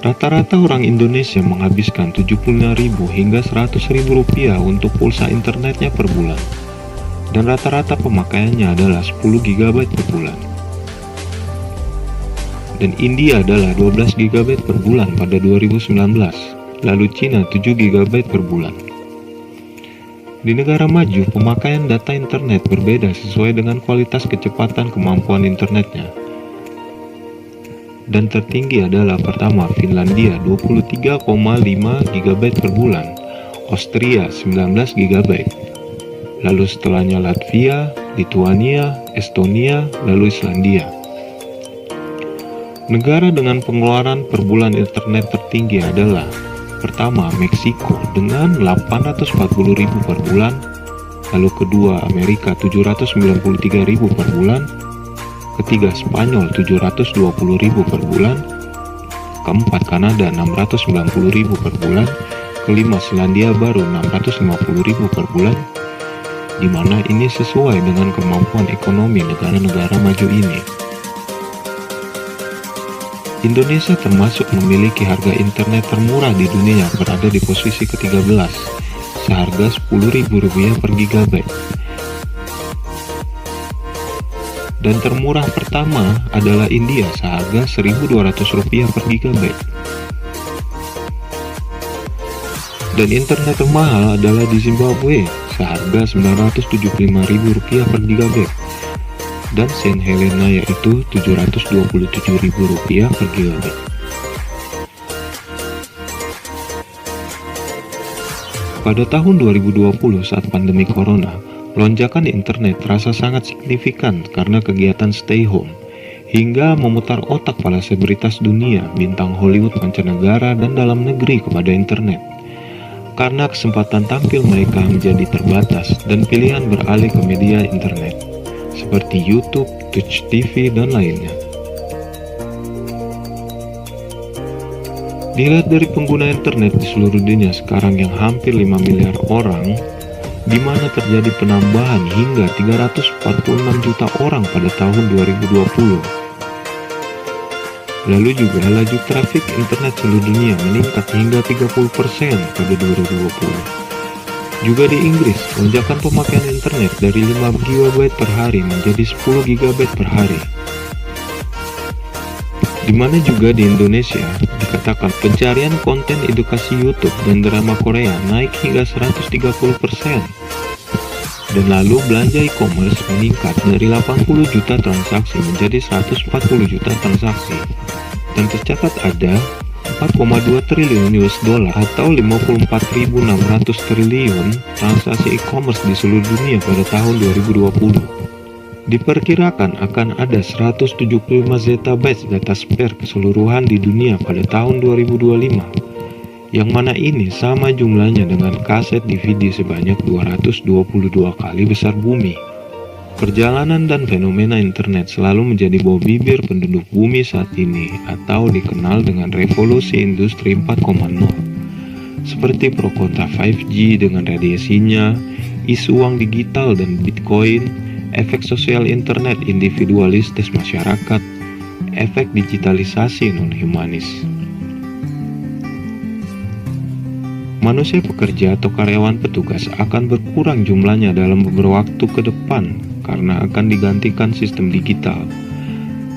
Rata-rata orang Indonesia menghabiskan 75.000 hingga 100.000 rupiah untuk pulsa internetnya per bulan. Dan rata-rata pemakaiannya adalah 10 GB per bulan. Dan India adalah 12 GB per bulan pada 2019, lalu Cina 7 GB per bulan. Di negara maju, pemakaian data internet berbeda sesuai dengan kualitas kecepatan kemampuan internetnya. Dan tertinggi adalah pertama Finlandia 23,5 GB per bulan, Austria 19 GB, lalu setelahnya Latvia, Lituania, Estonia, lalu Islandia. Negara dengan pengeluaran per bulan internet tertinggi adalah pertama Meksiko dengan 840.000 per bulan, lalu kedua Amerika 793.000 per bulan, ketiga Spanyol 720.000 per bulan, keempat Kanada 690.000 per bulan, kelima Selandia Baru 650.000 per bulan, di mana ini sesuai dengan kemampuan ekonomi negara-negara maju ini. Indonesia termasuk memiliki harga internet termurah di dunia, berada di posisi ke-13, seharga Rp10.000 per GB. Dan termurah pertama adalah India, seharga Rp1.200 per GB. Dan internet termahal adalah di Zimbabwe, seharga Rp975.000 per GB. Dan Saint Helena yaitu Rp727.000 per GB. Pada tahun 2020 saat pandemi corona, lonjakan internet terasa sangat signifikan karena kegiatan stay home, hingga memutar otak para selebritas dunia, bintang Hollywood mancanegara dan dalam negeri kepada internet. Karena kesempatan tampil mereka menjadi terbatas dan pilihan beralih ke media internet seperti YouTube, Twitch TV, dan lainnya. Dilihat dari pengguna internet di seluruh dunia sekarang yang hampir 5 miliar orang, di mana terjadi penambahan hingga 346 juta orang pada tahun 2020. Lalu juga laju trafik internet seluruh dunia meningkat hingga 30% pada 2020. Juga di Inggris, lonjakan pemakaian internet dari 5 GB per hari menjadi 10 GB per hari. Di mana juga di Indonesia, dikatakan pencarian konten edukasi YouTube dan drama Korea naik hingga 130%. Dan lalu belanja e-commerce meningkat dari 80 juta transaksi menjadi 140 juta transaksi. Dan tercatat ada 4,2 triliun US dollar atau 54.600 triliun transaksi e-commerce di seluruh dunia pada tahun 2020. Diperkirakan akan ada 175 zettabyte data spare keseluruhan di dunia pada tahun 2025, yang mana ini sama jumlahnya dengan kaset DVD sebanyak 222 kali besar bumi. Perjalanan dan fenomena internet selalu menjadi bau bibir penduduk bumi saat ini, atau dikenal dengan revolusi industri 4.0, seperti pro kontra 5G dengan radiasinya, isu uang digital dan Bitcoin, efek sosial internet individualistis masyarakat, efek digitalisasi non-humanis. Manusia pekerja atau karyawan petugas akan berkurang jumlahnya dalam beberapa waktu ke depan karena akan digantikan sistem digital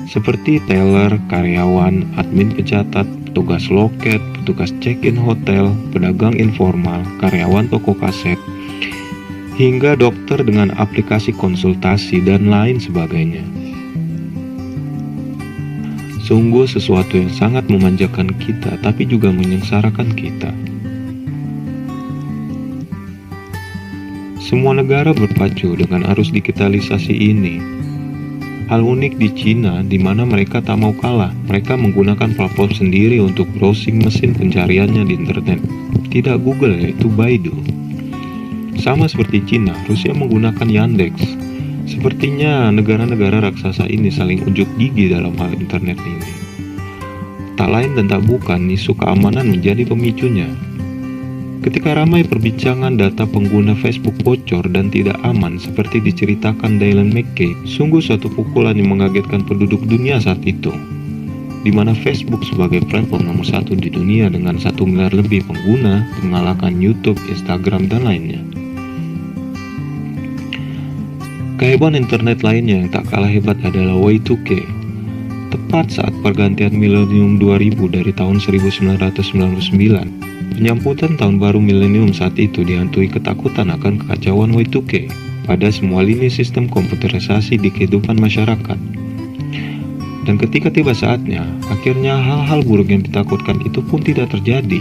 seperti teller, karyawan, admin pencatat, petugas loket, petugas check-in hotel, pedagang informal, karyawan toko kaset, hingga dokter dengan aplikasi konsultasi dan lain sebagainya. Sungguh sesuatu yang sangat memanjakan kita tapi juga menyengsarakan kita. Semua negara berpacu dengan arus digitalisasi ini. Hal unik di Cina, di mana mereka tak mau kalah. Mereka menggunakan platform sendiri untuk browsing mesin pencariannya di internet. Tidak Google, yaitu Baidu. Sama seperti Cina, Rusia menggunakan Yandex. Sepertinya negara-negara raksasa ini saling unjuk gigi dalam hal internet ini. Tak lain dan tak bukan, isu keamanan menjadi pemicunya. Ketika ramai perbincangan data pengguna Facebook bocor dan tidak aman seperti diceritakan Dylan McCabe, sungguh suatu pukulan yang mengagetkan penduduk dunia saat itu. di mana Facebook sebagai platform nomor satu di dunia dengan 1 miliar lebih pengguna, mengalahkan YouTube, Instagram, dan lainnya. Kehebohan internet lainnya yang tak kalah hebat adalah Y2K. Tepat saat pergantian milenium 2000 dari tahun 1999, penyambutan tahun baru milenium saat itu dihantui ketakutan akan kekacauan Y2K pada semua lini sistem komputerisasi di kehidupan masyarakat. Dan ketika tiba saatnya, akhirnya hal-hal buruk yang ditakutkan itu pun tidak terjadi.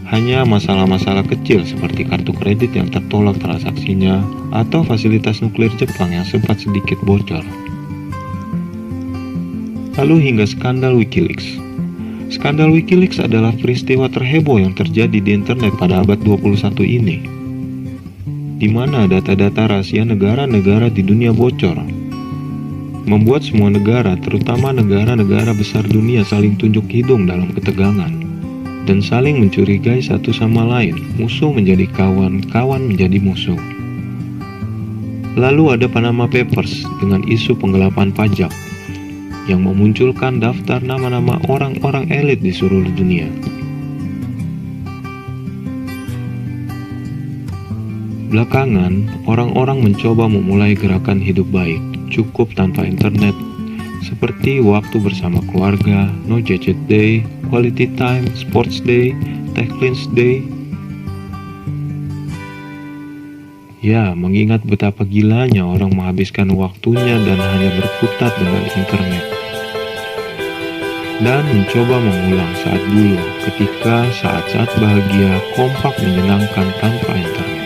Hanya masalah-masalah kecil seperti kartu kredit yang tertolak transaksinya atau fasilitas nuklir Jepang yang sempat sedikit bocor. Lalu hingga skandal Wikileaks. Skandal Wikileaks adalah peristiwa terheboh yang terjadi di internet pada abad 21 ini, di mana data-data rahasia negara-negara di dunia bocor, membuat semua negara, terutama negara-negara besar dunia, saling tunjuk hidung dalam ketegangan dan saling mencurigai satu sama lain. Musuh menjadi kawan, kawan menjadi musuh. Lalu ada Panama Papers dengan isu penggelapan pajak yang memunculkan daftar nama-nama orang-orang elit di seluruh dunia. Belakangan, orang-orang mencoba memulai gerakan hidup baik, cukup tanpa internet, seperti waktu bersama keluarga, no gadget day, quality time, sports day, tech cleanse day. Ya, mengingat betapa gilanya orang menghabiskan waktunya dan hanya berkutat dengan internet. Dan mencoba mengulang saat dulu, ketika saat-saat bahagia kompak menyenangkan tanpa internet.